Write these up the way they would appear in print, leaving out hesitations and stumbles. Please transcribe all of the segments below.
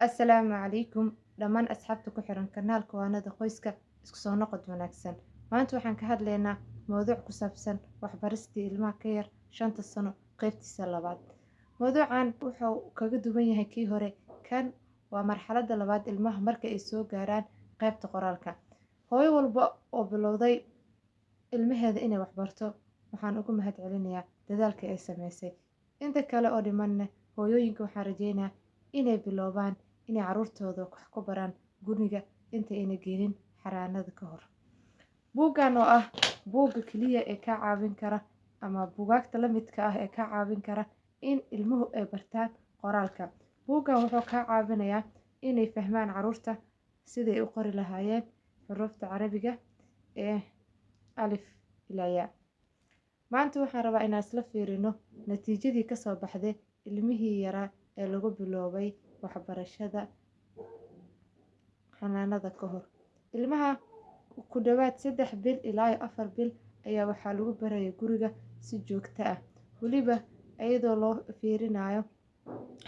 Assalaamu calaykum dhammaan asxaabta ku xiran kanaalka waanada qoyska isku soo noqod wanaagsan. Maanta waxaan ka hadlaynaa mowduuc ku saabsan waxbaristii ilmaha ka yar 5 sano qaybtiisa labaad. Mowduucan wuxuu kaga duwan yahay kii hore. Kan waa marxaladda labaad ilmaha marka ay soo gaaraan qaybta qoraalka. Hooyo walba oo bilowday ilmaheeda inay waxbarto waxaan ugu mahadcelinayaa dadaalka ay sameysay. Inta kale oo dhimanna hooyooyinka waxaan rajeynayaa inay biloobaan inay caruurtooda wax ku baraan guriga inta ayna gelin xanaanada ka hor. Buuggan oo ah buugga kaliya ee ka caawin kara ama buugaagta la midka ah ee ka caawin kara in ilmuhu ay bartaan qoraalka. Buuggan wuxuu ka caawinayaa inay fahmaan caruurta siday u qori lahaayeen xuruufta Carabiga ee alif ilaa ya. Maanta waxaan rabaa inaan isla fiirino natiijadii ka soo baxday ilmihii yaraa ee lagu biloobay waxbarashada xanaanada ka hor. Ilmaha ku dhawaad 3 bil ilaa 4 bil ayaa waxaa lagu barayay guriga si joogto ah. Waliba iyadoo loo fiirinayo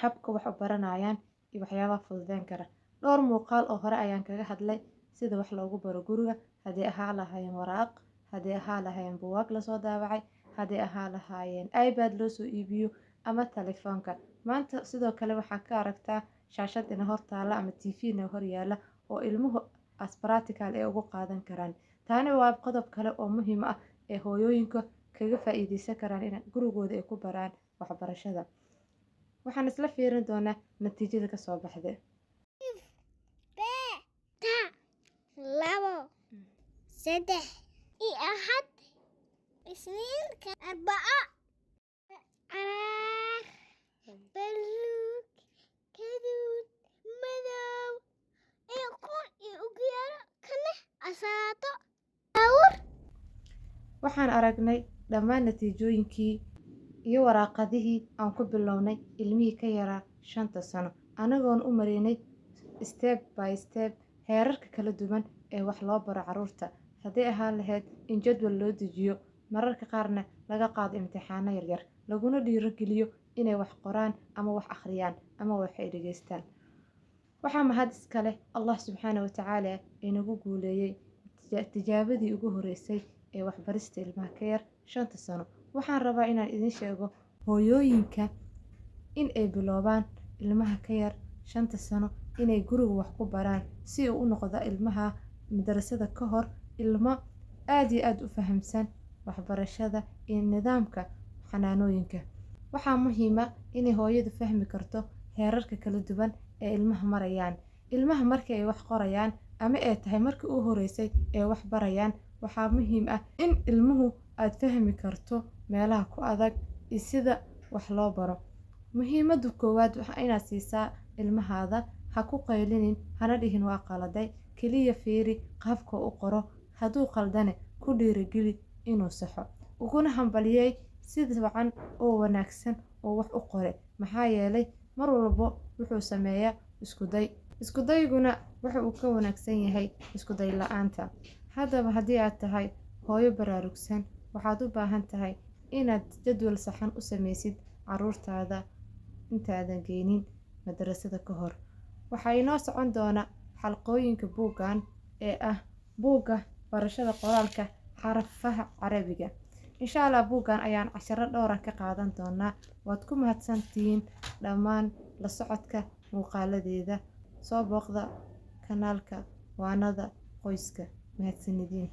habka wax u baranayaan iyo waxyaabaha fududeyn kara. Dhowr muuqaal oo hore ayaan kaga hadlay sida wax loogu baro guriga, haddii ahaa lahaayeen waraaq, haddii ahaa lahaayeen buugaag la soo daabacay, haddii ahaa lahaayeen iPad loo soo iibiyo ama telefoonka. Maanta sidoo kale waxaa ka aragtaa shaashad ina hor taala ama TV ina hor yaala oo ilmuhu as practical ay ugu qaadan karaan. Taani waa qodob kale oo muhiim ah ee hooyooyinka kaga faa'iideysan karaan in gurigooda ay ku baraan waxbarashada. Waxaan isla fiirin doonaa natiijada ka soo baxday. labo saddex iyo axad isniinka arbaco cagaar buluug gaduud madow iyo kun iyo ugyaro kana asaato awr. Waxaan aragnay dhammaan natiijooyinkii iyo waraaqadihii aan ku bilownay ilmihii ka yaraa 5 sano anagoon u marinay step by step heerarka kala duwan ee wax loo baro caruurta. Haddii ahaa lahayd in jadwal loo dejiyo, mararka qaarna laga qaado imtixaano yaryar, laguna dhiirigeliyo inay wax qoraan ama wax akhriyaan ama wax ay dhageystaan. Waxaa mahad iska leh Allah subxaanahu wa tacaala inagu guuleeyay tijaabadii ugu horeysay ee waxbarista ilmaha ka yar 5 sano. Waxaan rabaa inaan idin sheego hooyooyinka in ay biloobaan ilmaha ka yar 5 sano inay guriga wax ku baraan si uu u noqdo ilmaha madrasada ka hor ilmo aad iyo aad u fahamsan waxbarashada iyo nidaamka xanaanooyinka. Waxaa muhiim ah in hooyadu fahmi karto heerarka kala duwan ee ilmaha marayaan. Ilmaha markii ay wax qorayaan ama ay tahay markii uu horeysay ee wax barayaan, waxaa muhiim ah in ilmuhu aad fahmi karto meelaha ku adag iyo sida wax loo baro. Muhiimadda koowaad waxa inaad siisaa ilmahaada, ha ku qaylinin, hana dhihin waa qaladay, kaliya fiiri qaabka uu qoro. Hadduu qaldane ku dhiirigeli inuu saxo, uguna hambalyeey sida wacan oo wanaagsan oo wax u qore. Maxaa yeelay mar walba wuxuu sameeyaa isku dayguna waxa uu ka wanaagsan yahay isku day la'aanta. Haddaba haddii aad tahay hooyo baraarugsan, waxaad u baahan tahay inaad jadwal saxan u sameysid caruurtaada intaadan geynin madrasada ka hor. Waxaa inoo socon doona xalqooyinka buuggan ee ah buugga barashada qoraalka xarfaha Carabiga. Insha Allah buuggan ayaan casharo dhowr ah ka qaadan doonaa. Waad ku mahadsantihiin dhammaan la socodka muuqaaladeeda. Soo booqda kanaalka waanada qoyska. Mahadsanidin.